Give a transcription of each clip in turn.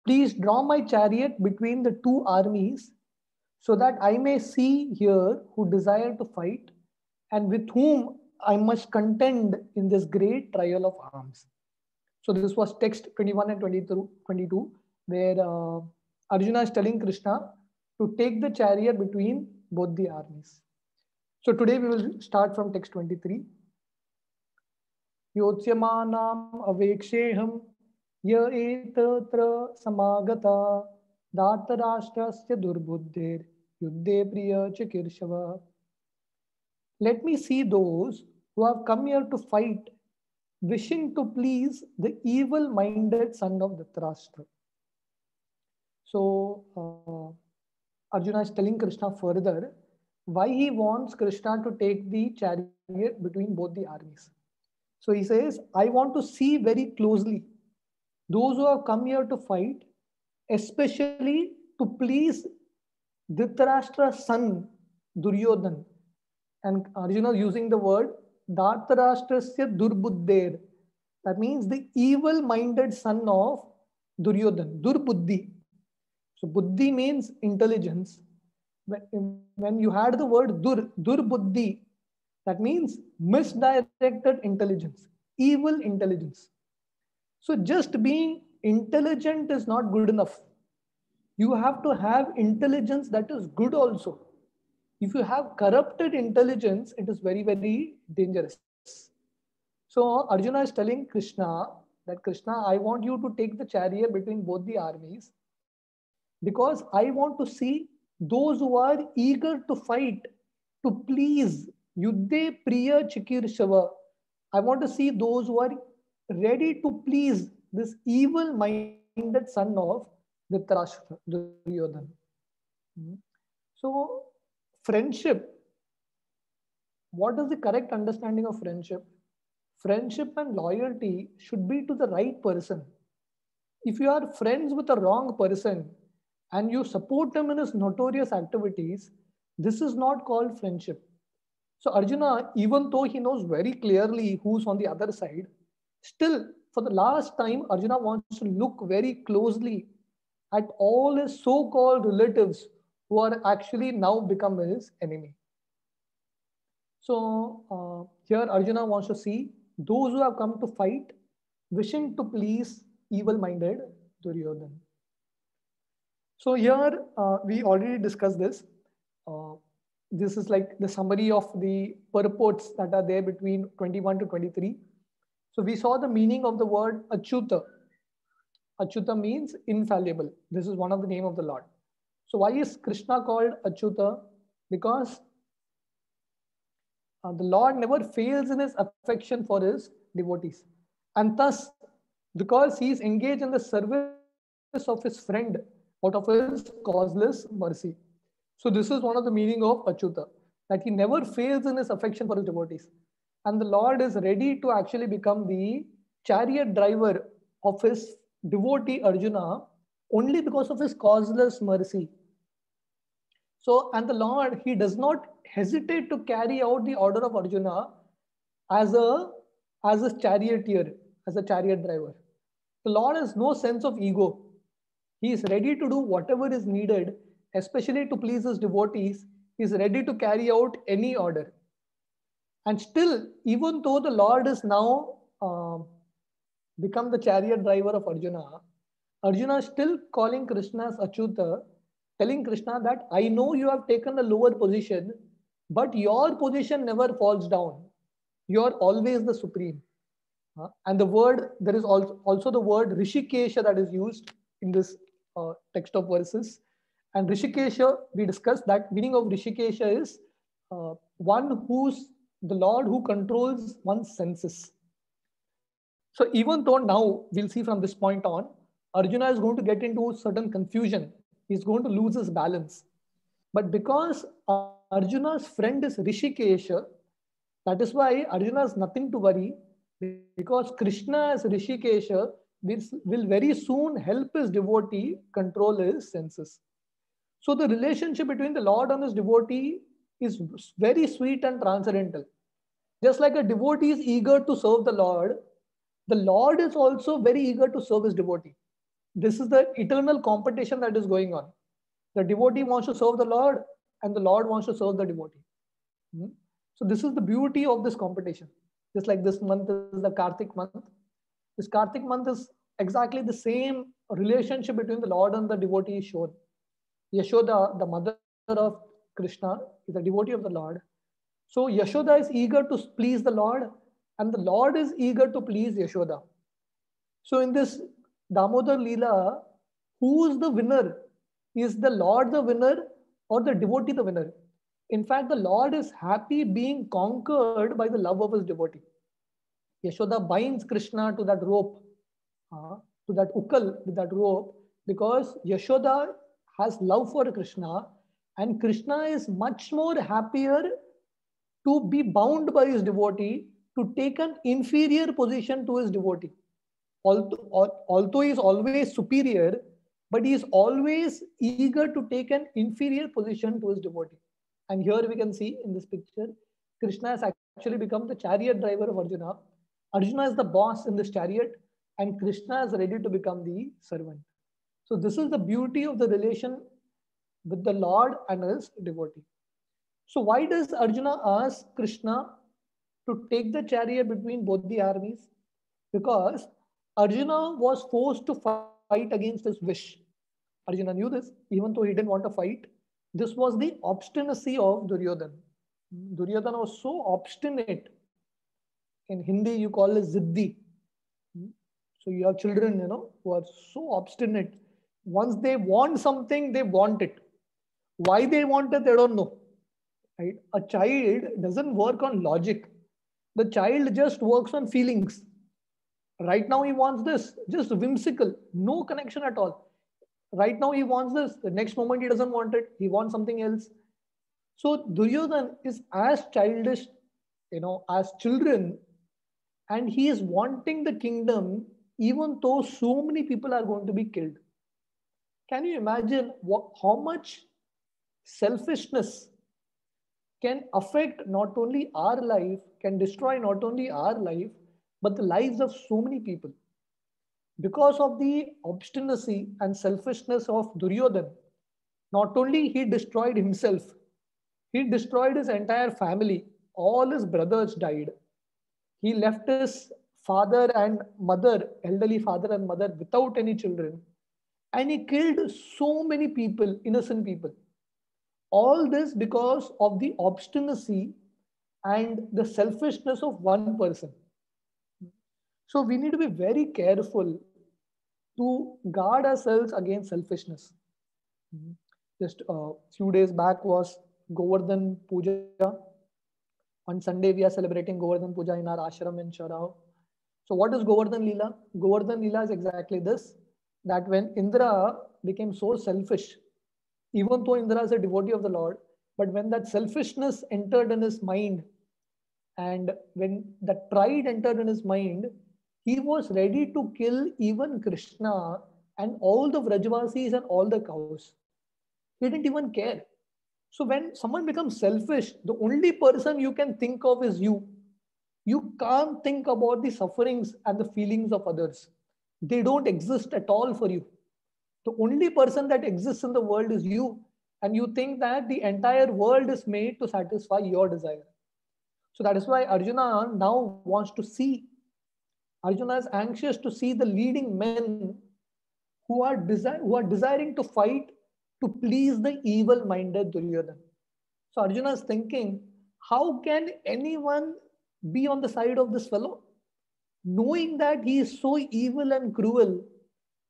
Please draw my chariot between the two armies, so that I may see here who desire to fight, and with whom I must contend in this great trial of arms. So this was text 21 and 22, where Arjuna is telling Krishna to take the chariot between both the armies. So today we will start from text 23. Yotyamanam aveksheham ya etatra samagata datarashtrasya durbuddhir yuddhe priya chakirshava. Let me see those who have come here to fight, wishing to please the evil-minded son of Dhritarashtra. So Arjuna is telling Krishna further why he wants Krishna to take the chariot between both the armies. So he says, I want to see very closely those who have come here to fight, especially to please Dhritarashtra's son Duryodhan. And Arjuna is using the word Dhatarashtrasya Durbuddher. That means the evil-minded son of Duryodhan, Durbuddhi. So buddhi means intelligence. When you had the word Durbuddhi, that means misdirected intelligence, evil intelligence. So just being intelligent is not good enough. You have to have intelligence that is good also. If you have corrupted intelligence, it is very, very dangerous. So Arjuna is telling Krishna that Krishna, I want you to take the chariot between both the armies, because I want to see those who are eager to fight, to please Yuddhe Priya Chikirshava. I want to see those who are ready to please this evil-minded son of Dhritarashtra, Duryodhan. So, friendship. What is the correct understanding of friendship? Friendship and loyalty should be to the right person. If you are friends with a wrong person and you support him in his notorious activities, this is not called friendship. So Arjuna, even though he knows very clearly who's on the other side, still for the last time, Arjuna wants to look very closely at all his so-called relatives who are actually now become his enemy. So here Arjuna wants to see those who have come to fight, wishing to please evil-minded Duryodhan. So here we already discussed this. This is like the summary of the purports that are there between 21 to 23. So we saw the meaning of the word Achyuta. Achyuta means infallible. This is one of the name of the Lord. So why is Krishna called Achyuta? Because the Lord never fails in his affection for his devotees. And thus, because he is engaged in the service of his friend out of his causeless mercy. So this is one of the meaning of Achyuta, that he never fails in his affection for his devotees. And the Lord is ready to actually become the chariot driver of his devotee Arjuna only because of his causeless mercy. So, and the Lord, he does not hesitate to carry out the order of Arjuna as a charioteer, as a chariot driver. The Lord has no sense of ego. He is ready to do whatever is needed, especially to please his devotees. He is ready to carry out any order. And still, even though the Lord is now become the chariot driver of Arjuna, Arjuna is still calling Krishna as Achyuta, telling Krishna that I know you have taken a lower position, but your position never falls down. You are always the supreme. And the word, there is also the word Rishikesha that is used in this text of verses. And Rishikesha, we discussed that meaning of Rishikesha is one who's the Lord who controls one's senses. So even though now we'll see from this point on, Arjuna is going to get into certain confusion. He's going to lose his balance. But because Arjuna's friend is Rishikesha, that is why Arjuna has nothing to worry, because Krishna as Rishikesha will very soon help his devotee control his senses. So the relationship between the Lord and his devotee is very sweet and transcendental. Just like a devotee is eager to serve the Lord is also very eager to serve his devotee. This is the eternal competition that is going on. The devotee wants to serve the Lord, and the Lord wants to serve the devotee. Hmm? So this is the beauty of this competition. Just like this month is the Kartik month. This Kartik month is exactly the same relationship between the Lord and the devotee is shown. Yashoda, the mother of Krishna, is a devotee of the Lord. So Yashoda is eager to please the Lord, and the Lord is eager to please Yashoda. So in this Damodar Leela, who is the winner? Is the Lord the winner or the devotee the winner? In fact, the Lord is happy being conquered by the love of his devotee. Yashoda binds Krishna to that rope, to that ukal, with that rope, because Yashoda has love for Krishna, and Krishna is much more happier to be bound by his devotee, to take an inferior position to his devotee. Although he is always superior, but he is always eager to take an inferior position to his devotee. And here we can see in this picture, Krishna has actually become the chariot driver of Arjuna. Arjuna is the boss in this chariot, and Krishna is ready to become the servant. So this is the beauty of the relation with the Lord and his devotee. So why does Arjuna ask Krishna to take the chariot between both the armies? Because Arjuna was forced to fight against his wish. Arjuna knew this, even though he didn't want to fight. This was the obstinacy of Duryodhana. Duryodhana was so obstinate. In Hindi, you call it ziddi. So you have children, who are so obstinate. Once they want something, they want it. Why they want it, they don't know. Right? A child doesn't work on logic. The child just works on feelings. Right now he wants this, just whimsical, no connection at all. Right now he wants this, the next moment he doesn't want it, he wants something else. So Duryodhan is as childish, as children, and he is wanting the kingdom even though so many people are going to be killed. Can you imagine how much selfishness can affect not only our life, can destroy not only our life, but the lives of so many people? Because of the obstinacy and selfishness of Duryodhan, not only he destroyed himself, he destroyed his entire family. All his brothers died. He left his father and mother, elderly father and mother, without any children. And he killed so many people, innocent people. All this because of the obstinacy and the selfishness of one person. So we need to be very careful to guard ourselves against selfishness. Just a few days back was Govardhan Puja. On Sunday, we are celebrating Govardhan Puja in our ashram in Sharao. So what is Govardhan Leela? Govardhan Leela is exactly this, that when Indra became so selfish, even though Indra is a devotee of the Lord, but when that selfishness entered in his mind, and when that pride entered in his mind, he was ready to kill even Krishna and all the Vrajavasis and all the cows. He didn't even care. So when someone becomes selfish, the only person you can think of is you. You can't think about the sufferings and the feelings of others. They don't exist at all for you. The only person that exists in the world is you. And you think that the entire world is made to satisfy your desire. So that is why Arjuna now wants to see. Arjuna is anxious to see the leading men who are desiring to fight to please the evil-minded Duryodhana. So Arjuna is thinking, how can anyone be on the side of this fellow? Knowing that he is so evil and cruel,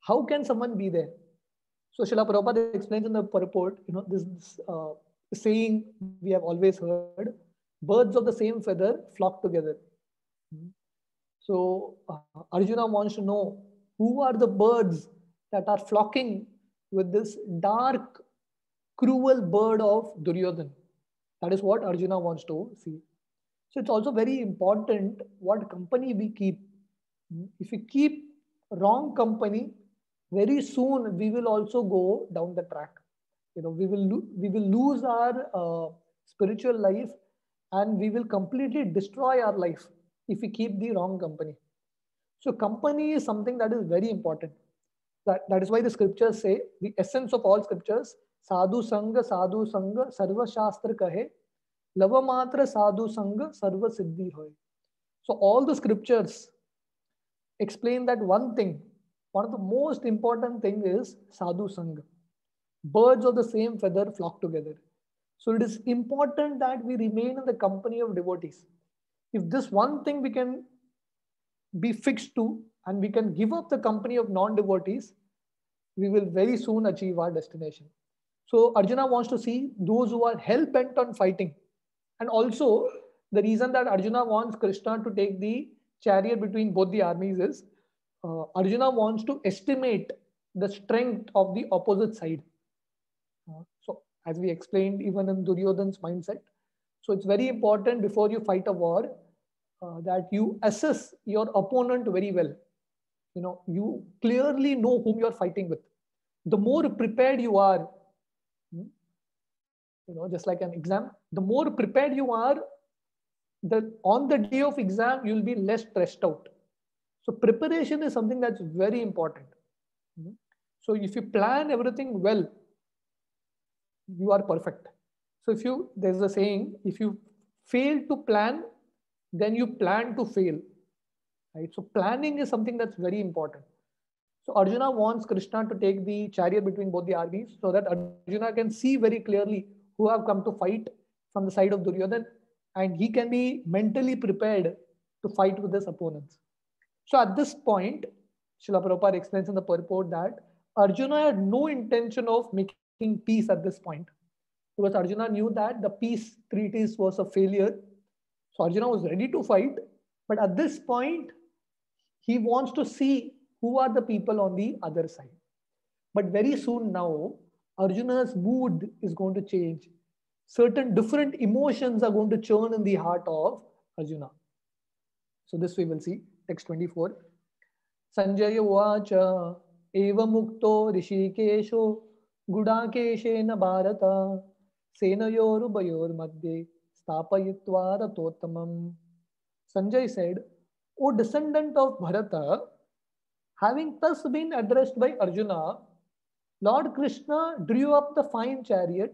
how can someone be there? So Srila Prabhupada explains in the purport, this saying we have always heard, birds of the same feather flock together. So Arjuna wants to know who are the birds that are flocking with this dark, cruel bird of Duryodhan. That is what Arjuna wants to see. So it's also very important what company we keep. If we keep wrong company, very soon we will also go down the track. We will lose our spiritual life, and we will completely destroy our life if we keep the wrong company. So company is something that is very important. That is why the scriptures say, the essence of all scriptures, sadhu sanga sarva shastra kahe, lava matra sadhu sanga sarva siddhi hoy. So all the scriptures explain that one thing, one of the most important thing is sadhu sanga. Birds of the same feather flock together. So it is important that we remain in the company of devotees. If this one thing we can be fixed to, and we can give up the company of non-devotees, we will very soon achieve our destination. So Arjuna wants to see those who are hell-bent on fighting. And also, the reason that Arjuna wants Krishna to take the chariot between both the armies is Arjuna wants to estimate the strength of the opposite side. So as we explained, even in Duryodhan's mindset, so it's very important before you fight a war that you assess your opponent very well. You clearly know whom you're fighting with. The more prepared you are, just like an exam, the more prepared you are, on the day of exam, you'll be less stressed out. So preparation is something that's very important. So if you plan everything well, you are perfect. So there's a saying, if you fail to plan, then you plan to fail. Right? So planning is something that's very important. So Arjuna wants Krishna to take the chariot between both the armies so that Arjuna can see very clearly who have come to fight from the side of Duryodhan, and he can be mentally prepared to fight with his opponents. So at this point, Srila Prabhupada explains in the purport that Arjuna had no intention of making peace at this point, because Arjuna knew that the peace treaties was a failure. So Arjuna was ready to fight, but at this point, he wants to see who are the people on the other side. But very soon now, Arjuna's mood is going to change. Certain different emotions are going to churn in the heart of Arjuna. So this we will see. Text 24. Sanjaya Uvacha Eva Mukto Rishikesho Gudakeshena Bharata Senayoru Bayor Madhye Stapayitva Ratottamam. Sanjay said, O descendant of Bharata, having thus been addressed by Arjuna, Lord Krishna drew up the fine chariot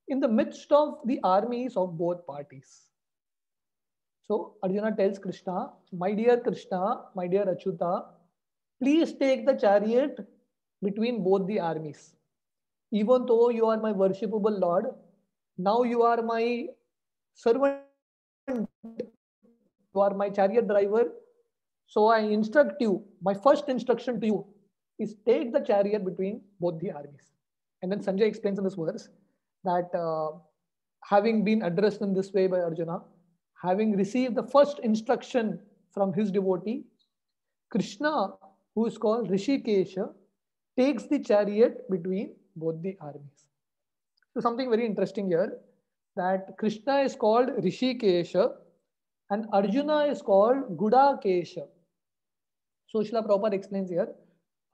in the midst of the armies of both parties. So Arjuna tells Krishna, my dear Krishna, my dear Achyuta, please take the chariot between both the armies. Even though you are my worshipable Lord, now you are my servant, you are my chariot driver. So I instruct you, my first instruction to you is take the chariot between both the armies. And then Sanjay explains in this verse that having been addressed in this way by Arjuna, having received the first instruction from his devotee, Krishna, who is called Rishikesha, takes the chariot between both the armies. So something very interesting here, that Krishna is called Rishikesha and Arjuna is called Gudakesha. So Srila Prabhupada explains here,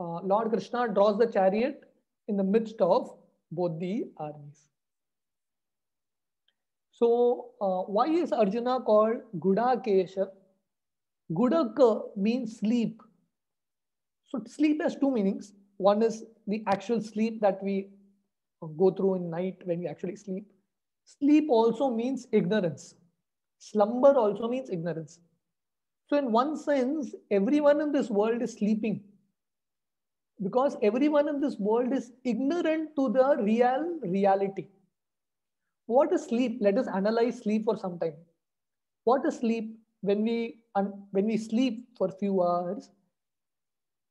Lord Krishna draws the chariot in the midst of both the armies. So why is Arjuna called Gudakesha? Gudaka means sleep. So sleep has two meanings. One is the actual sleep that we go through in night when we actually sleep. Sleep also means ignorance. Slumber also means ignorance. So in one sense, everyone in this world is sleeping, because everyone in this world is ignorant to the reality. What is sleep? Let us analyze sleep for some time. What is sleep? When we sleep for a few hours,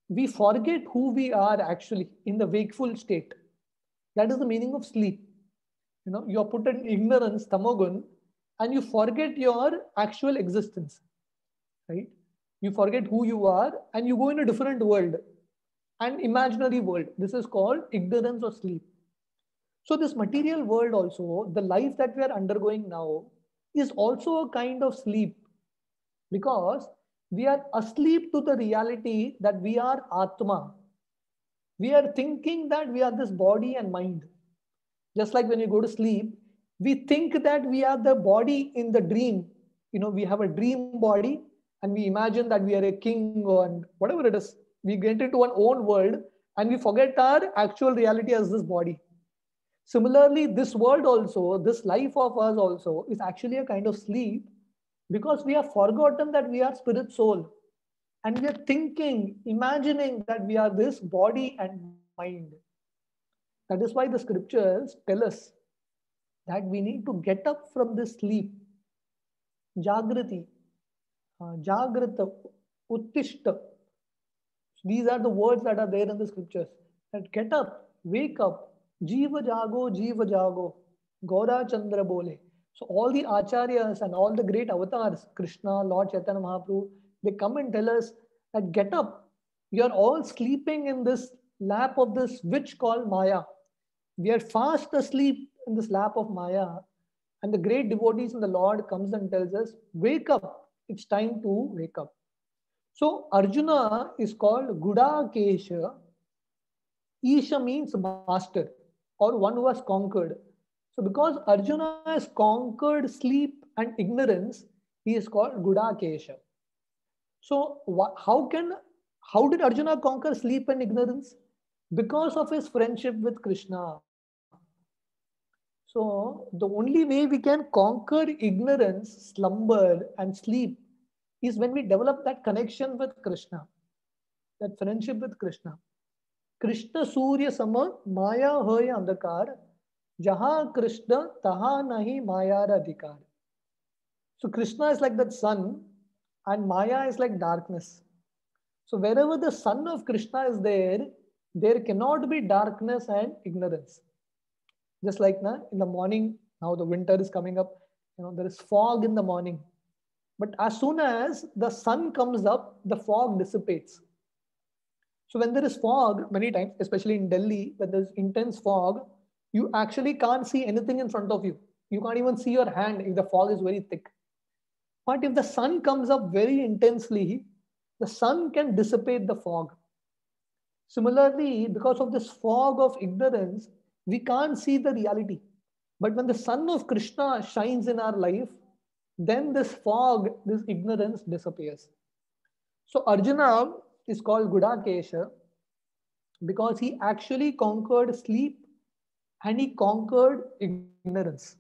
we forget who we are actually in the wakeful state. That is the meaning of sleep. You are put in ignorance, tamagun, and you forget your actual existence. Right? You forget who you are and you go in a different world, an imaginary world. This is called ignorance or sleep. So this material world also, the life that we are undergoing now, is also a kind of sleep, because we are asleep to the reality that we are Atma. We are thinking that we are this body and mind. Just like when you go to sleep, we think that we are the body in the dream. We have a dream body and we imagine that we are a king or whatever it is. We get into our own world and we forget our actual reality as this body. Similarly, this world also, this life of us also is actually a kind of sleep, because we have forgotten that we are spirit soul, and we are thinking, imagining that we are this body and mind. That is why the scriptures tell us that we need to get up from this sleep. Jagrati, Jagrata, Uttishta. These are the words that are there in the scriptures. That get up, wake up, Jiva Jago, Gaura Chandra Bole. So all the acharyas and all the great avatars, Krishna, Lord Chaitanya Mahaprabhu, they come and tell us that get up. You are all sleeping in this lap of this witch called Maya. We are fast asleep in this lap of Maya. And the great devotees in the Lord comes and tells us, wake up. It's time to wake up. So Arjuna is called Gudakesha. Isha means master or one who has conquered. So because Arjuna has conquered sleep and ignorance, he is called Gudakesha. So how did Arjuna conquer sleep and ignorance? Because of his friendship with Krishna. So the only way we can conquer ignorance, slumber, and sleep is when we develop that connection with Krishna, that friendship with Krishna. Krishna Surya Sama Maya Hoya Andakar, Jaha Krishna Taha Nahi Maya Adhikar. So Krishna is like that sun, and Maya is like darkness. So wherever the sun of Krishna is there, there cannot be darkness and ignorance. Just like in the morning, now the winter is coming up, there is fog in the morning. But as soon as the sun comes up, the fog dissipates. So when there is fog, many times, especially in Delhi, when there's intense fog, you actually can't see anything in front of you. You can't even see your hand if the fog is very thick. But if the sun comes up very intensely, the sun can dissipate the fog. Similarly, because of this fog of ignorance, we can't see the reality. But when the sun of Krishna shines in our life, then this fog, this ignorance disappears. So Arjuna is called Gudakesha because he actually conquered sleep and he conquered ignorance.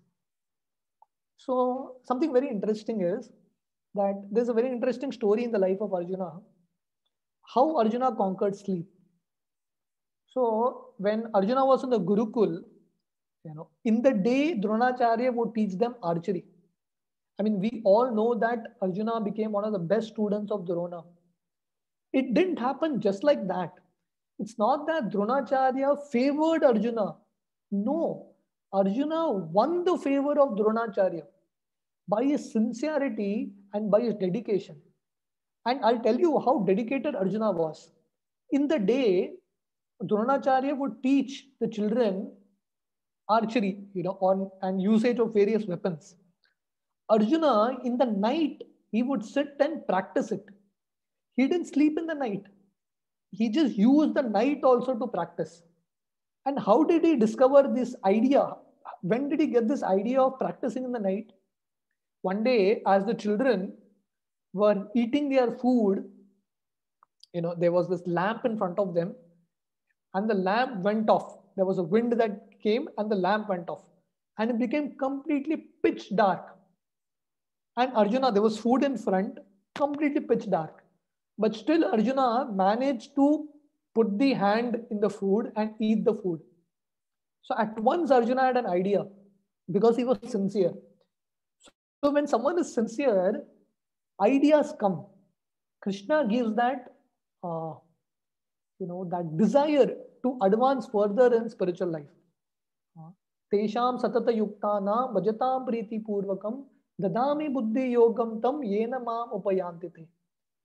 So something very interesting is that there's a very interesting story in the life of Arjuna, how Arjuna conquered sleep. So when Arjuna was in the Gurukul, in the day Dronacharya would teach them archery. I mean, we all know that Arjuna became one of the best students of Drona. It didn't happen just like that. It's not that Dronacharya favored Arjuna. No, Arjuna won the favor of Dronacharya by his sincerity and by his dedication. And I'll tell you how dedicated Arjuna was. In the day, Dronacharya would teach the children archery, on and usage of various weapons. Arjuna, in the night, he would sit and practice it. He didn't sleep in the night. He just used the night also to practice. And how did he discover this idea? When did he get this idea of practicing in the night? One day, as the children were eating their food, there was this lamp in front of them, and the lamp went off. There was a wind that came and the lamp went off. And it became completely pitch dark. And Arjuna, there was food in front, completely pitch dark. But still Arjuna managed to put the hand in the food and eat the food. So at once Arjuna had an idea because he was sincere. So when someone is sincere, ideas come. Krishna gives that, that desire to advance further in spiritual life. Tesham satata yuktana bhajatam priti purvakam dadami buddhi yogam tam yena mam upayantite.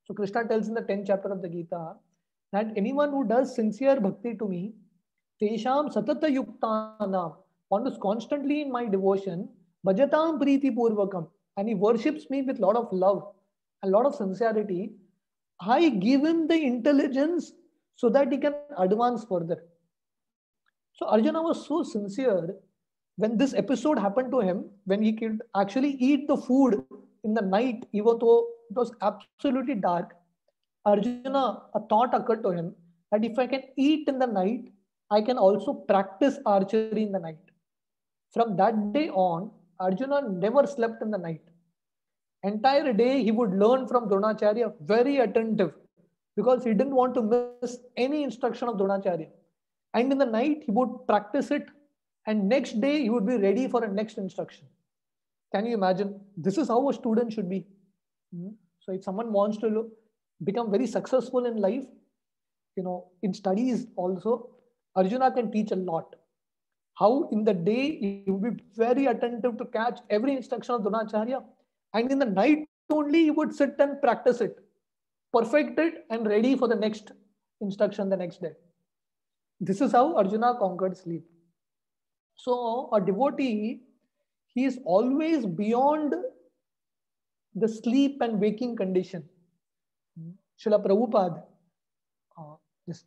So Krishna tells in the 10th chapter of the Gita that anyone who does sincere bhakti to me, tesham satata yuktana, one who's constantly in my devotion, bhajatam priti purvakam, and he worships me with a lot of love, a lot of sincerity, I give him the intelligence so that he can advance further. So Arjuna was so sincere when this episode happened to him, when he could actually eat the food in the night, even though it was absolutely dark. Arjuna, a thought occurred to him that if I can eat in the night, I can also practice archery in the night. From that day on, Arjuna never slept in the night. Entire day he would learn from Dronacharya, very attentive, because he didn't want to miss any instruction of Dronacharya. And in the night he would practice it, and next day he would be ready for a next instruction. Can you imagine? This is how a student should be. So if someone wants to become very successful in life, in studies also, Arjuna can teach a lot. How in the day he would be very attentive to catch every instruction of Dronacharya, and in the night only he would sit and practice it, perfect it, and ready for the next instruction the next day. This is how Arjuna conquered sleep. So a devotee, he is always beyond the sleep and waking condition. Srila Prabhupada, just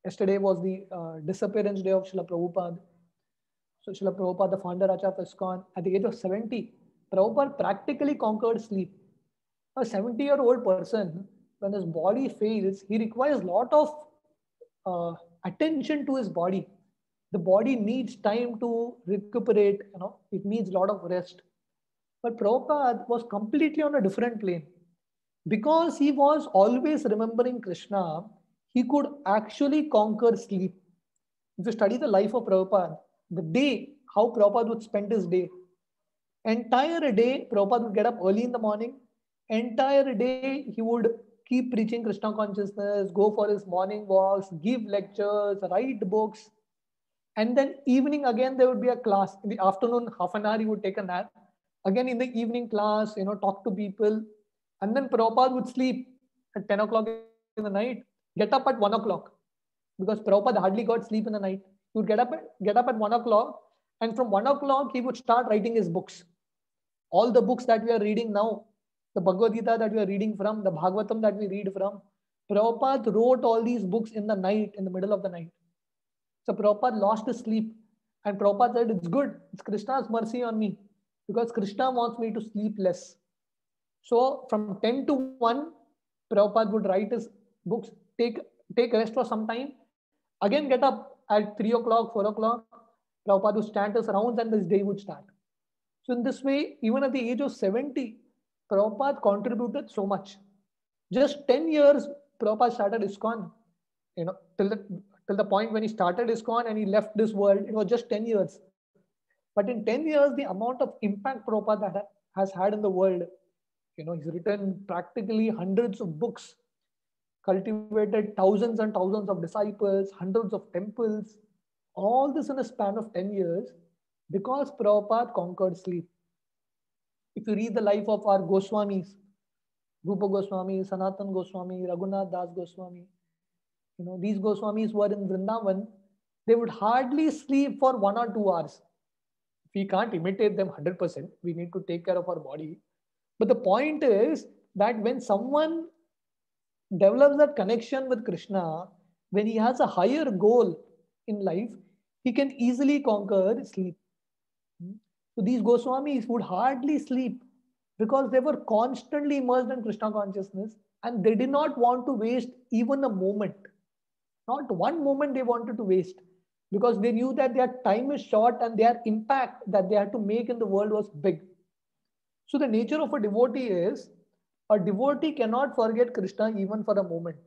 yesterday was the disappearance day of Srila Prabhupada. So Srila Prabhupada, the founder of ISKCON, at the age of 70, Prabhupada practically conquered sleep. A 70-year-old person, when his body fails, he requires a lot of attention to his body. The body needs time to recuperate, it needs a lot of rest. But Prabhupada was completely on a different plane. Because he was always remembering Krishna, he could actually conquer sleep. If you study the life of Prabhupada, the day, how Prabhupada would spend his day. Entire day, Prabhupada would get up early in the morning. Entire day, he would keep preaching Krishna consciousness, go for his morning walks, give lectures, write books. And then evening again, there would be a class. In the afternoon, half an hour, he would take a nap. Again, in the evening class, talk to people. And then Prabhupada would sleep at 10 o'clock in the night, get up at 1 o'clock. Because Prabhupada hardly got sleep in the night. He would get up at 1 o'clock. And from 1 o'clock, he would start writing his books. All the books that we are reading now, the Bhagavad Gita that we are reading from, the Bhagavatam that we read from, Prabhupada wrote all these books in the night, in the middle of the night. So Prabhupada lost his sleep. And Prabhupada said, it's good. It's Krishna's mercy on me. Because Krishna wants me to sleep less. So from 10 to 1, Prabhupada would write his books, take rest for some time, again get up at 3 o'clock, 4 o'clock. Prabhupada would stand his rounds and his day would start. So in this way, even at the age of 70, Prabhupada contributed so much. Just 10 years, Prabhupada started ISKCON. Till the point when he started ISKCON and he left this world, it was just 10 years. But in 10 years, the amount of impact Prabhupada has had in the world, he's written practically hundreds of books, cultivated thousands and thousands of disciples, hundreds of temples, all this in a span of 10 years, because Prabhupada conquered sleep. If you read the life of our Goswamis, Rupa Goswami, Sanatan Goswami, Raghunath Das Goswami, these Goswamis were in Vrindavan, they would hardly sleep for 1 or 2 hours. We can't imitate them 100%. We need to take care of our body. But the point is that when someone develops that connection with Krishna, when he has a higher goal in life, he can easily conquer sleep. So these Goswamis would hardly sleep because they were constantly immersed in Krishna consciousness and they did not want to waste even a moment. Not one moment they wanted to waste, because they knew that their time is short and their impact that they had to make in the world was big. So the nature of a devotee is, a devotee cannot forget Krishna even for a moment.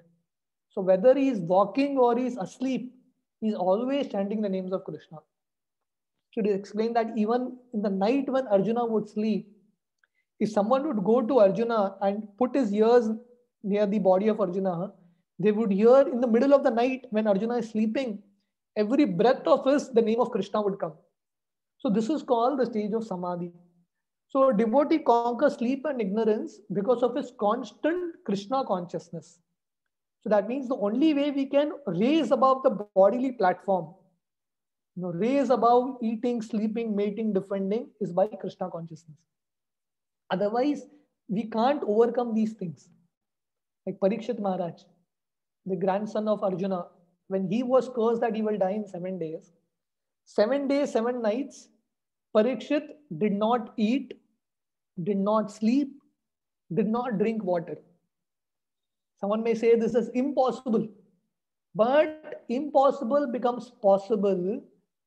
So whether he is walking or he is asleep, he is always chanting the names of Krishna. So to explain that even in the night when Arjuna would sleep, if someone would go to Arjuna and put his ears near the body of Arjuna, they would hear in the middle of the night when Arjuna is sleeping, every breath of his, the name of Krishna would come. So this is called the stage of Samadhi. So a devotee conquers sleep and ignorance because of his constant Krishna consciousness. So that means the only way we can raise above the bodily platform, raise above eating, sleeping, mating, defending, is by Krishna consciousness. Otherwise, we can't overcome these things. Like Parikshit Maharaj, the grandson of Arjuna, when he was cursed that he will die in 7 days, 7 days, 7 nights, Parikshit did not eat, did not sleep, did not drink water. Someone may say this is impossible, but impossible becomes possible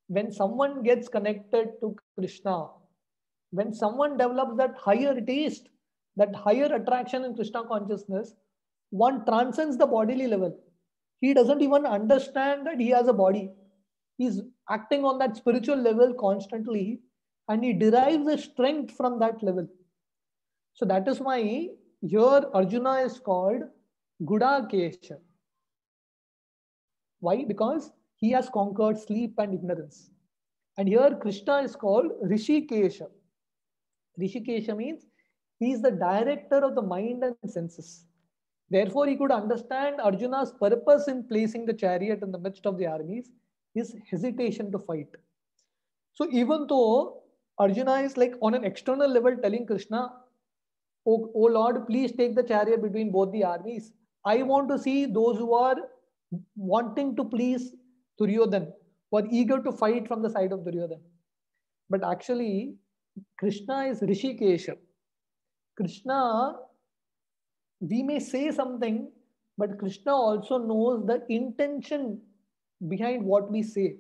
when someone gets connected to Krishna. When someone develops that higher taste, that higher attraction in Krishna consciousness, one transcends the bodily level. He doesn't even understand that he has a body. He's acting on that spiritual level constantly, and he derives a strength from that level. So that is why here Arjuna is called Gudakesha. Why? Because he has conquered sleep and ignorance. And here Krishna is called Rishikesha. Rishikesha means he is the director of the mind and senses. Therefore, he could understand Arjuna's purpose in placing the chariot in the midst of the armies, his hesitation to fight. So even though Arjuna is like on an external level telling Krishna, oh Lord, please take the chariot between both the armies. I want to see those who are wanting to please Duryodhan, who are eager to fight from the side of Duryodhan. But actually, Krishna is Rishikesha. Krishna, we may say something, but Krishna also knows the intention behind what we say.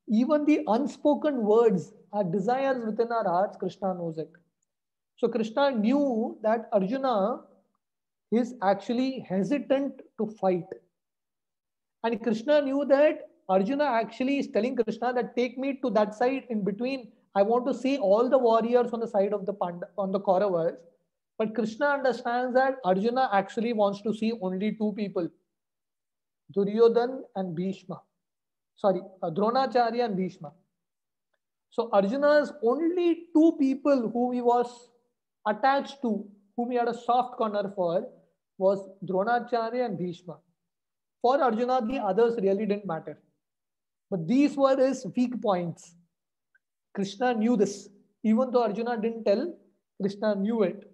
Even the unspoken words, our desires within our hearts, Krishna knows it. So Krishna knew that Arjuna is actually hesitant to fight. And Krishna knew that Arjuna actually is telling Krishna that take me to that side in between. I want to see all the warriors on the side of the on the Kauravas. But Krishna understands that Arjuna actually wants to see only two people, Duryodhan and Bhishma. Sorry, Dronacharya and Bhishma. So Arjuna's only two people whom he was attached to, whom he had a soft corner for, was Dronacharya and Bhishma. For Arjuna, the others really didn't matter. But these were his weak points. Krishna knew this. Even though Arjuna didn't tell, Krishna knew it.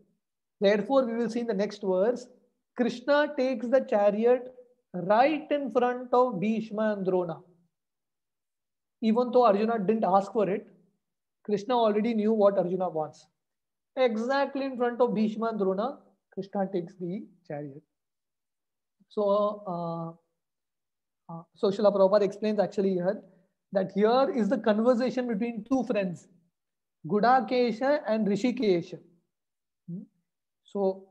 Therefore, we will see in the next verse, Krishna takes the chariot right in front of Bhishma and Drona. Even though Arjuna didn't ask for it, Krishna already knew what Arjuna wants. Exactly in front of Bhishma and Drona, Krishna takes the chariot. So Srila Prabhupada explains actually here that here is the conversation between two friends, Gudakesha and Rishikesha. So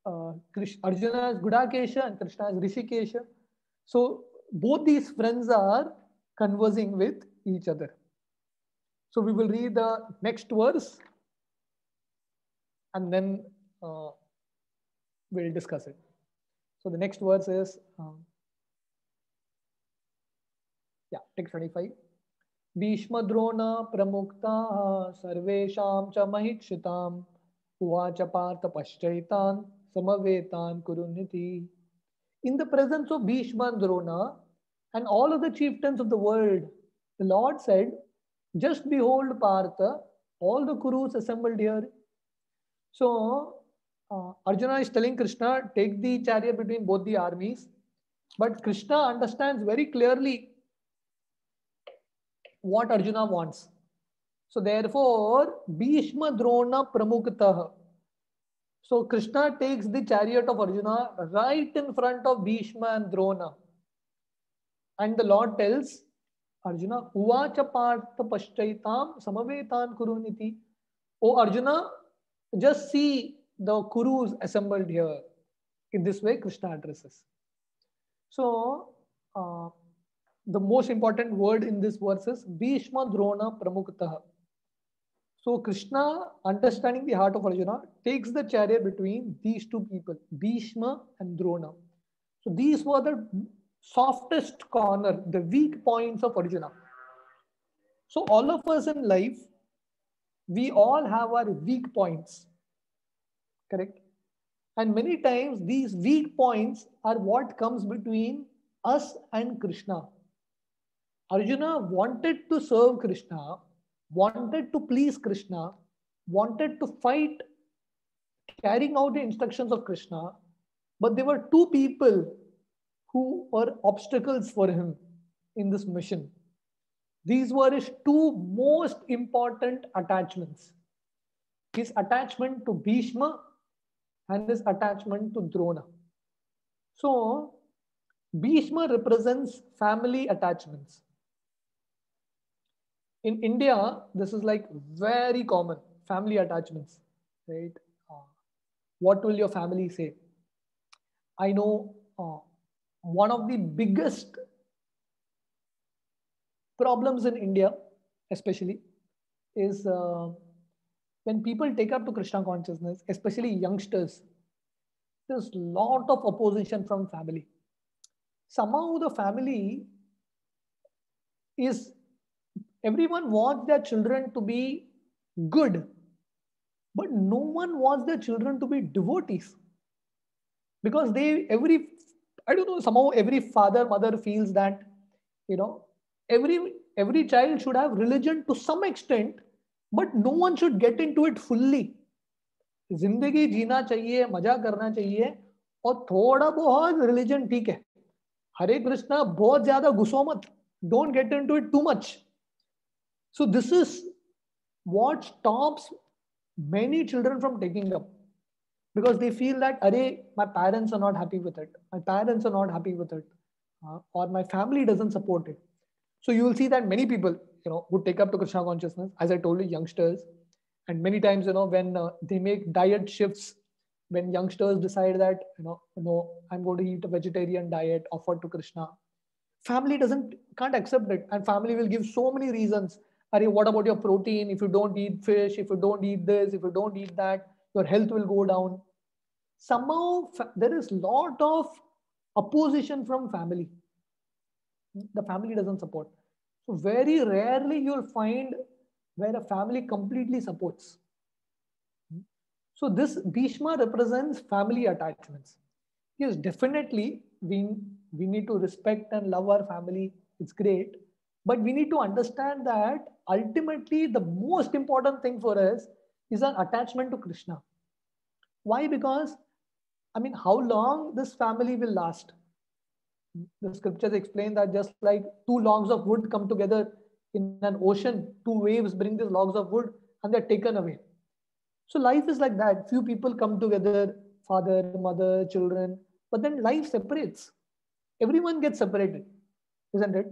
Arjuna is Gudakesha and Krishna is Rishikesha. So both these friends are conversing with each other. So we will read the next verse and then we'll discuss it. So the next verse is, text 25. Bhishma Drona Pramukta Sarvesham cha Mahikshitam Uvacha Partha Paschaitan Samavetan Kuruniti. In the presence of Bhishma and Drona and all of the chieftains of the world, the Lord said, just behold Partha, all the Kurus assembled here. So Arjuna is telling Krishna, take the chariot between both the armies. But Krishna understands very clearly what Arjuna wants. So therefore, Bhishma Drona Pramuktaha. So Krishna takes the chariot of Arjuna right in front of Bhishma and Drona. And the Lord tells Arjuna, Uvacha Partha Paschaitam Samavetan Kuruniti. Oh Arjuna, just see the Kurus assembled here. In this way, Krishna addresses. So, the most important word in this verse is Bhishma Drona Pramuktaha. So, Krishna, understanding the heart of Arjuna, takes the chariot between these two people, Bhishma and Drona. So, these were the softest corner, the weak points of Arjuna. So, all of us in life, we all have our weak points. Correct? And many times these weak points are what comes between us and Krishna. Arjuna wanted to serve Krishna, wanted to please Krishna, wanted to fight, carrying out the instructions of Krishna, but there were two people who were obstacles for him in this mission. These were his two most important attachments. His attachment to Bhishma and his attachment to Drona. So Bhishma represents family attachments. In India, this is like very common, family attachments, right? Uh, what will your family say? I know one of the biggest problems in India, especially, is when people take up to Krishna consciousness, especially youngsters, there's a lot of opposition from family. Somehow the family is, everyone wants their children to be good, but no one wants their children to be devotees, because they, every, I don't know, somehow every father mother feels that, you know, every child should have religion to some extent, but no one should get into it fully. जिंदगी जीना चाहिए, मजा करना चाहिए, और थोड़ा बहुत religion ठीक है, हरे कृष्णा बहुत ज्यादा घुसो मत, don't get into it too much. So this is what stops many children from taking up, because they feel that, Arey, my parents are not happy with it, my parents are not happy with it, or my family doesn't support it. So you will see that many people, who take up to Krishna consciousness, as I told you, youngsters, and many times, when they make diet shifts, when youngsters decide that, no, I'm going to eat a vegetarian diet offered to Krishna, family can't accept it, and family will give so many reasons. Arey, what about your protein? If you don't eat fish, if you don't eat this, if you don't eat that, your health will go down. Somehow there is lot of opposition from family. The family doesn't support. So very rarely you'll find where a family completely supports. So this Bhishma represents family attachments. Yes, definitely we need to respect and love our family. It's great. But we need to understand that ultimately the most important thing for us is an attachment to Krishna. Why? Because, I mean, how long this family will last? The scriptures explain that just like two logs of wood come together in an ocean, two waves bring these logs of wood and they're taken away. So life is like that. Few people come together, father, mother, children, but then life separates. Everyone gets separated, isn't it?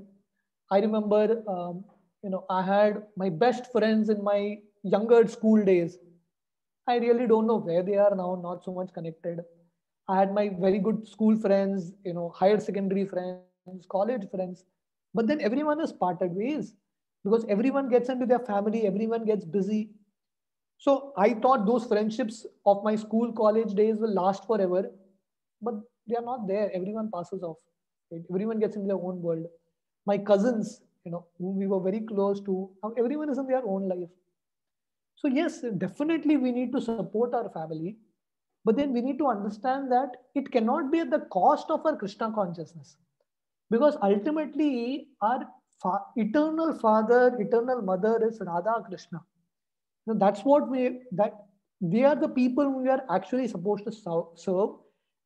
I remember, I had my best friends in my younger school days. I really don't know where they are now, not so much connected. I had my very good school friends, higher secondary friends, college friends, but then everyone has parted ways because everyone gets into their family, everyone gets busy. So I thought those friendships of my school, college days will last forever, but they are not there. Everyone passes off. Right? Everyone gets into their own world. My cousins, whom we were very close to, now everyone is in their own life. So yes, definitely we need to support our family, but then we need to understand that it cannot be at the cost of our Krishna consciousness. Because ultimately, our eternal father, eternal mother is Radha Krishna. That's what that they are the people we are actually supposed to serve,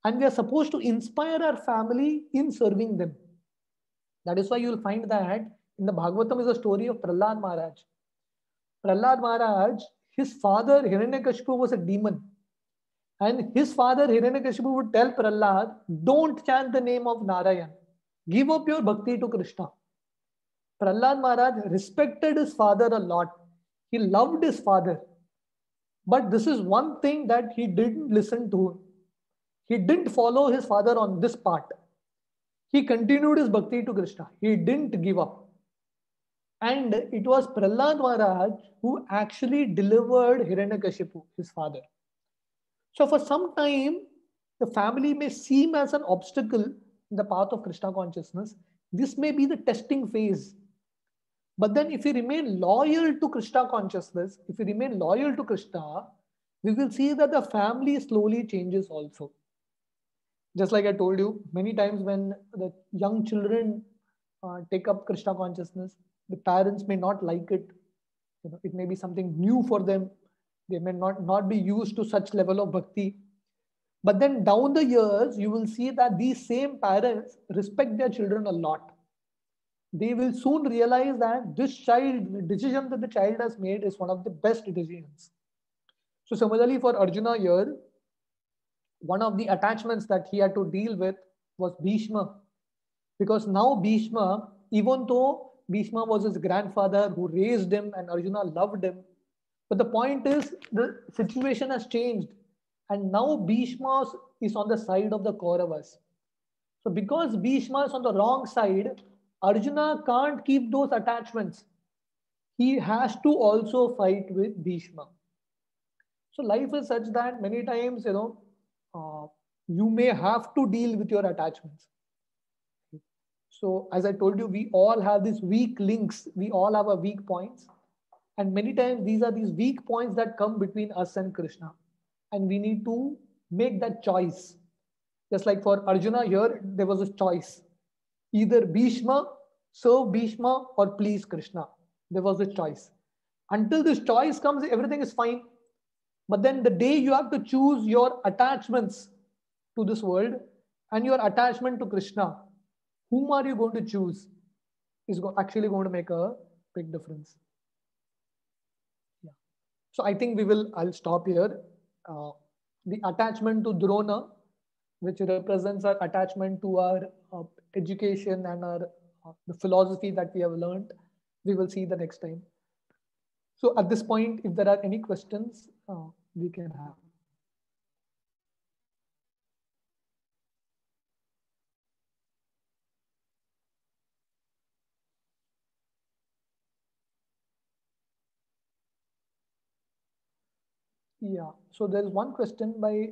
and we are supposed to inspire our family in serving them. That is why you'll find that in the Bhagavatam is a story of Prahlad Maharaj. Prahlad Maharaj, his father Hiranyakashipu was a demon. And his father Hiranyakashipu would tell Prahlad, don't chant the name of Narayan. Give up your bhakti to Krishna. Prahlad Maharaj respected his father a lot. He loved his father. But this is one thing that he didn't listen to. He didn't follow his father on this part. He continued his bhakti to Krishna. He didn't give up. And it was Prahlad Maharaj who actually delivered Hiranyakashipu, his father. So for some time, the family may seem as an obstacle in the path of Krishna consciousness. This may be the testing phase. But then if we remain loyal to Krishna consciousness, if we remain loyal to Krishna, we will see that the family slowly changes also. Just like I told you, many times when the young children take up Krishna consciousness, the parents may not like it. It may be something new for them. They may not be used to such level of bhakti. But then down the years, you will see that these same parents respect their children a lot. They will soon realize that the decision that the child has made is one of the best decisions. So similarly for Arjuna here, one of the attachments that he had to deal with was Bhishma. Because now Bhishma, even though Bhishma was his grandfather who raised him and Arjuna loved him, but the point is the situation has changed. And now Bhishma is on the side of the Kauravas. So because Bhishma is on the wrong side, Arjuna can't keep those attachments. He has to also fight with Bhishma. So life is such that many times, you may have to deal with your attachments. So as I told you, we all have these weak links. We all have our weak points. And many times these are these weak points that come between us and Krishna. And we need to make that choice. Just like for Arjuna here, there was a choice. Either Bhishma, serve Bhishma, or please Krishna. There was a choice. Until this choice comes, everything is fine. But then the day you have to choose your attachments to this world and your attachment to Krishna, whom are you going to choose is actually going to make a big difference. Yeah. So I think I'll stop here. The attachment to Drona, which represents our attachment to our education and our the philosophy that we have learned, we will see the next time. So at this point, if there are any questions, we can have. Yeah. So there is one question by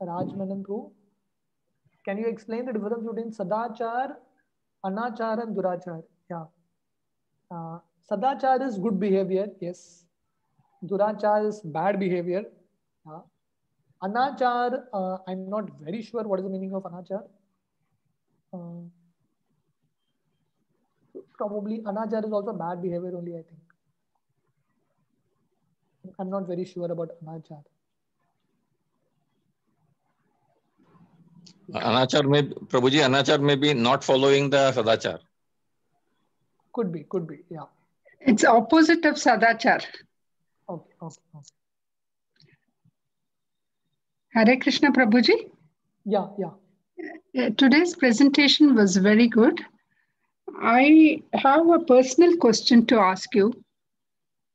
Raj Menon Pro. Can you explain the difference between Sadachar, Anachar, and Durachar? Yeah. Sadachar is good behavior. Yes. Durachar is bad behavior. Yeah. Anachar, I'm not very sure what is the meaning of Anachar. Probably Anachar is also bad behavior only, I think. I'm not very sure about Anachar. Anachar may, Prabhuji, Anachar may be not following the Sadachar. Could be, yeah. It's opposite of Sadachar. Okay. Hare Krishna Prabhuji. Yeah. Today's presentation was very good. I have a personal question to ask you.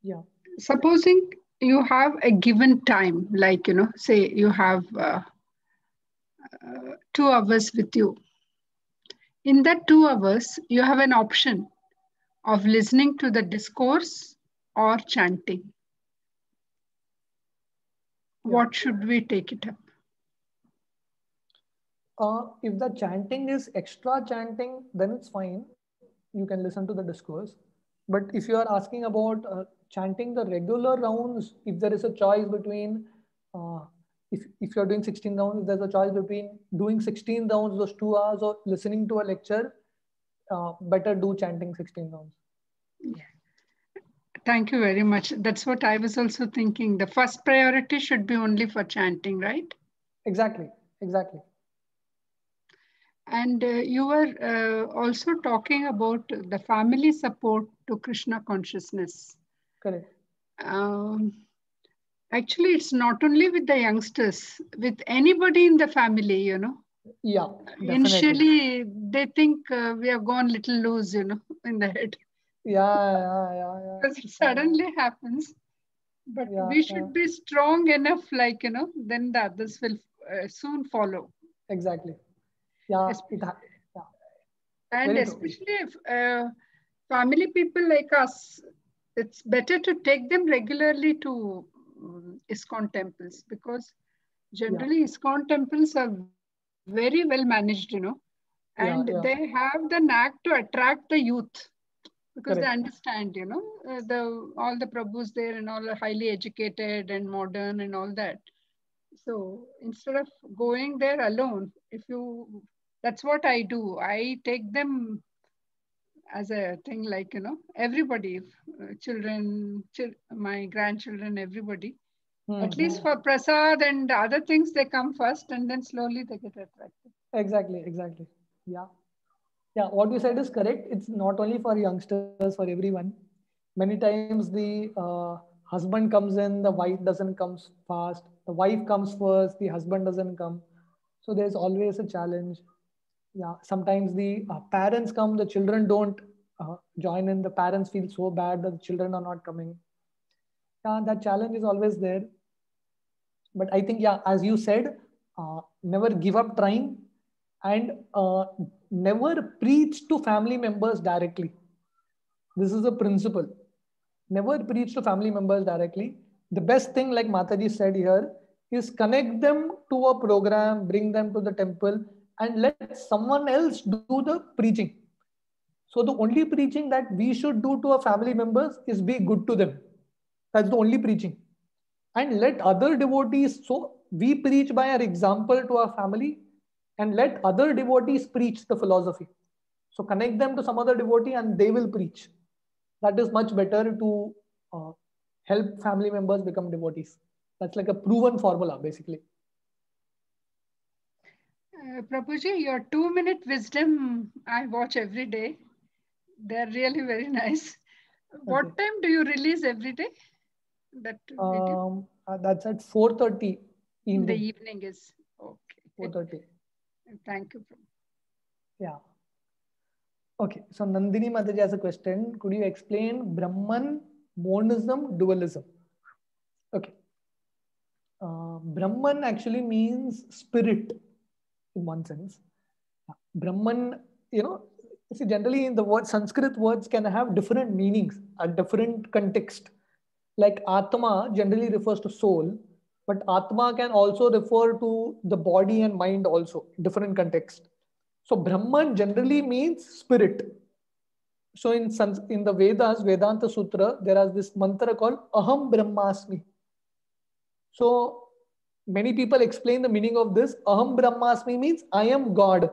Yeah. Supposing you have a given time, like, say you have 2 hours with you. In that 2 hours, you have an option of listening to the discourse or chanting. Yeah. What should we take it up? If the chanting is extra chanting, then it's fine. You can listen to the discourse. But if you are asking about chanting the regular rounds, if there is a choice between, if you're doing 16 rounds, if there's a choice between doing 16 rounds, those 2 hours, or listening to a lecture, better do chanting 16 rounds. Yeah. Thank you very much. That's what I was also thinking. The first priority should be only for chanting, right? Exactly. And you were also talking about the family support to Krishna consciousness. Correct. Actually, it's not only with the youngsters, with anybody in the family, Yeah, definitely. Initially, they think we have gone little loose, in the head. Yeah. Because it suddenly happens. But we should be strong enough, then the others will soon follow. Exactly. Yeah. And especially if family people like us, it's better to take them regularly to ISKCON temples, because generally ISKCON temples are very well managed, and they have the knack to attract the youth, because they understand, all the Prabhus there and all are highly educated and modern and all that. So instead of going there alone, that's what I do. I take them as a thing, like, everybody, children, my grandchildren, everybody. At least for prasad and other things, they come first and then slowly they get attracted. Exactly. Yeah. What you said is correct. It's not only for youngsters, for everyone. Many times the husband comes in, the wife doesn't come fast. The wife comes first, the husband doesn't come. So there's always a challenge. Yeah, sometimes the parents come, the children don't join in. The parents feel so bad that the children are not coming. Yeah, that challenge is always there. But I think, yeah, as you said, never give up trying, and never preach to family members directly. This is a principle. Never preach to family members directly. The best thing, like Mataji said here, is connect them to a program, bring them to the temple, and let someone else do the preaching. So the only preaching that we should do to our family members is be good to them. That's the only preaching. And let other devotees, so we preach by our example to our family, and let other devotees preach the philosophy. So connect them to some other devotee and they will preach. That is much better to uh, help family members become devotees. That's like a proven formula, basically. Prabhuji, your 2-minute wisdom I watch every day. They're really very nice. What Okay. time do you release every day? That video? That's at 4:30 In the evening. evening is okay. 4:30. Thank you, Prabhu. Yeah. Okay. So Nandini Mataji has a question. Could you explain Brahman, monism, dualism? Okay. Brahman actually means spirit in one sense. Brahman, you know, see, generally in the word Sanskrit words can have different meanings, a different context. Like Atma generally refers to soul, but Atma can also refer to the body and mind also, different context. So Brahman generally means spirit. So in the Vedas, Vedanta Sutra, there is this mantra called Aham Brahmasmi. So many people explain the meaning of this. Aham Brahmasmi means I am God.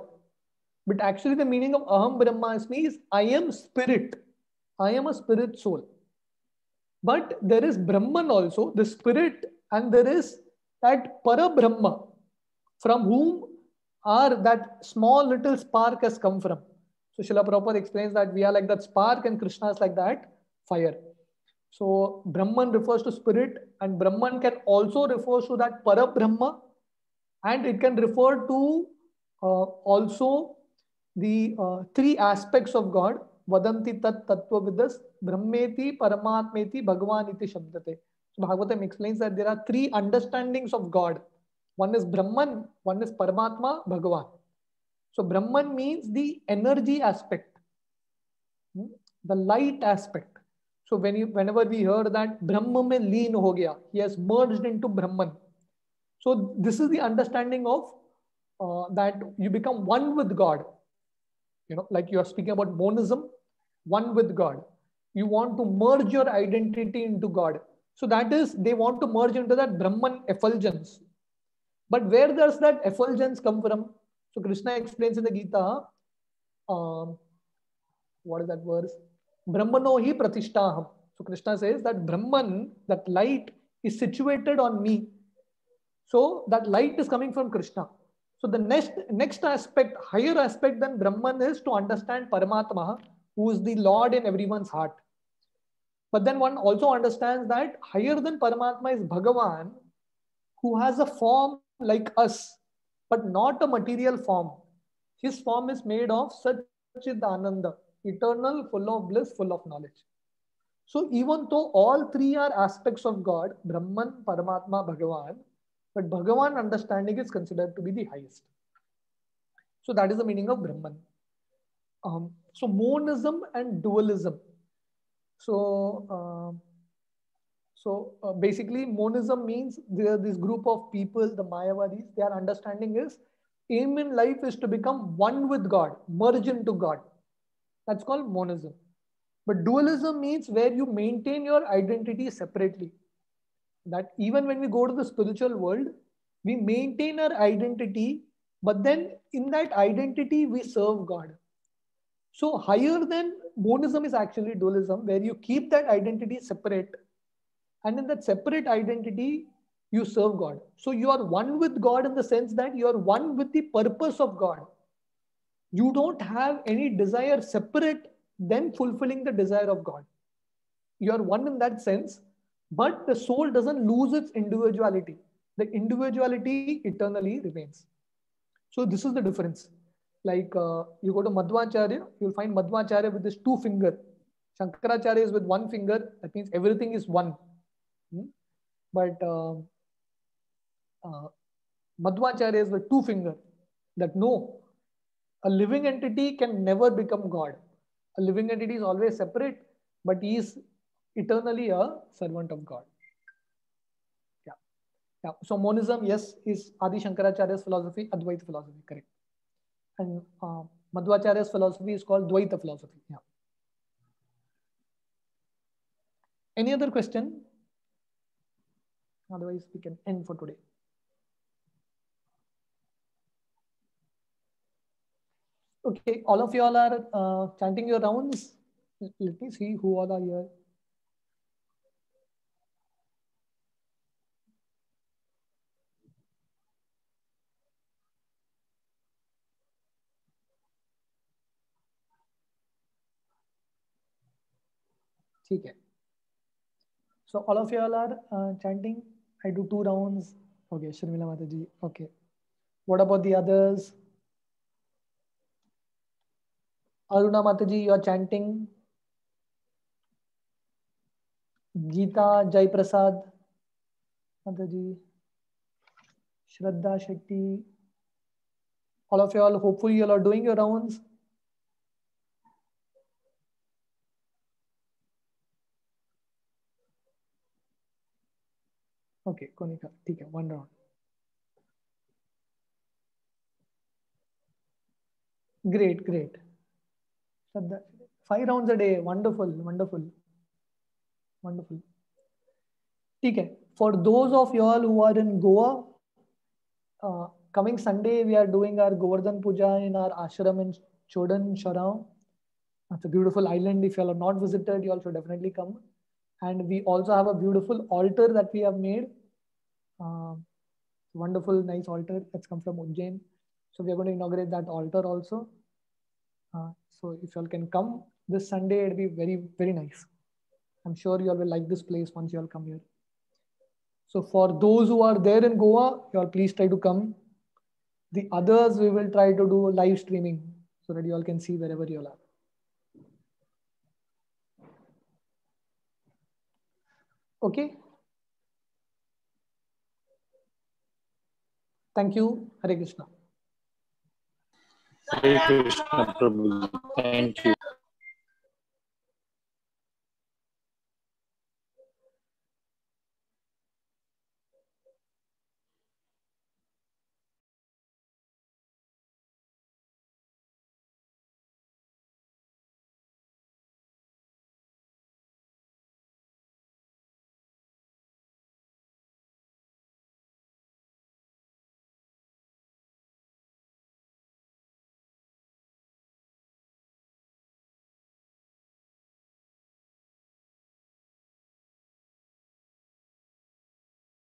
But actually the meaning of Aham Brahmasmi is I am spirit. I am a spirit soul. But there is Brahman also, the spirit, and there is that Para Brahma, from whom that small little spark has come from. So Srila Prabhupada explains that we are like that spark and Krishna is like that fire. So Brahman refers to spirit, and Brahman can also refer to that Para Brahma, and it can refer to also the three aspects of God. Vadanti tat tattvavidas brahmeti paramatmeti bhagavaniti shabdate. So Bhagavatam explains that there are three understandings of God. One is Brahman, one is Paramatma, Bhagavan. So Brahman means the energy aspect, the light aspect. So whenever we heard that Brahma mein leen ho gaya, he has merged into Brahman. So this is the understanding of that you become one with God. You know, like you are speaking about monism, one with God. You want to merge your identity into God. So that is, they want to merge into that Brahman effulgence. But where does that effulgence come from? So Krishna explains in the Gita, what is that verse? Brahmano hi pratishtaham. So Krishna says that Brahman, that light, is situated on me. So that light is coming from Krishna. So the next aspect, higher aspect than Brahman is to understand Paramatma, who is the Lord in everyone's heart. But then one also understands that higher than Paramatma is Bhagavan, who has a form like us, but not a material form. His form is made of Satchid Ananda, eternal, full of bliss, full of knowledge. So even though all three are aspects of God, Brahman, Paramatma, Bhagavan, but Bhagavan understanding is considered to be the highest. So that is the meaning of Brahman. So monism and dualism. So basically monism means there are this group of people, the Mayavadis, their understanding is aim in life is to become one with God, merge into God. That's called monism. But dualism means where you maintain your identity separately. That even when we go to the spiritual world, we maintain our identity, but then in that identity, we serve God. So higher than monism is actually dualism, where you keep that identity separate. And in that separate identity, you serve God. So you are one with God in the sense that you are one with the purpose of God. You don't have any desire separate than fulfilling the desire of God. You are one in that sense, but the soul doesn't lose its individuality. The individuality eternally remains. So this is the difference. Like you go to Madhvacharya, you'll find Madhvacharya with his 2 finger. Shankaracharya is with 1 finger. That means everything is one. But Madhvacharya is with 2 finger. That no, a living entity can never become God. A living entity is always separate, but he is eternally a servant of God. Yeah. Yeah. So monism, yes, is Adi Shankaracharya's philosophy, Advaita philosophy, correct. And Madhvacharya's philosophy is called Dvaita philosophy. Yeah. Any other question? Otherwise, we can end for today. Okay, all of you all are chanting your rounds. Let me see who all are here. Okay. So all of you all are chanting. I do 2 rounds. Okay, Sharmila Mataji. Okay. What about the others? Aruna Mataji, you are chanting. Geeta Jai Prasad Mataji. Shraddha Shetty. All of you all, hopefully you all are doing your rounds. Okay, Konika. Okay, 1 round. Great, great. 5 rounds a day. Wonderful, wonderful. Wonderful. Okay. For those of you all who are in Goa, coming Sunday, we are doing our Govardhan Puja in our ashram in Chodan, Sharao. It's a beautiful island. If you all have not visited, you all should definitely come. And we also have a beautiful altar that we have made. Wonderful, nice altar that's come from Ujjain. So we are going to inaugurate that altar also. So if you all can come this Sunday, it'll be very, very nice. I'm sure you all will like this place once you all come here. So for those who are there in Goa, you all please try to come. The others, we will try to do live streaming so that you all can see wherever you all are. Okay. Thank you. Hare Krishna. Hare Krishna, Prabhu. Thank you.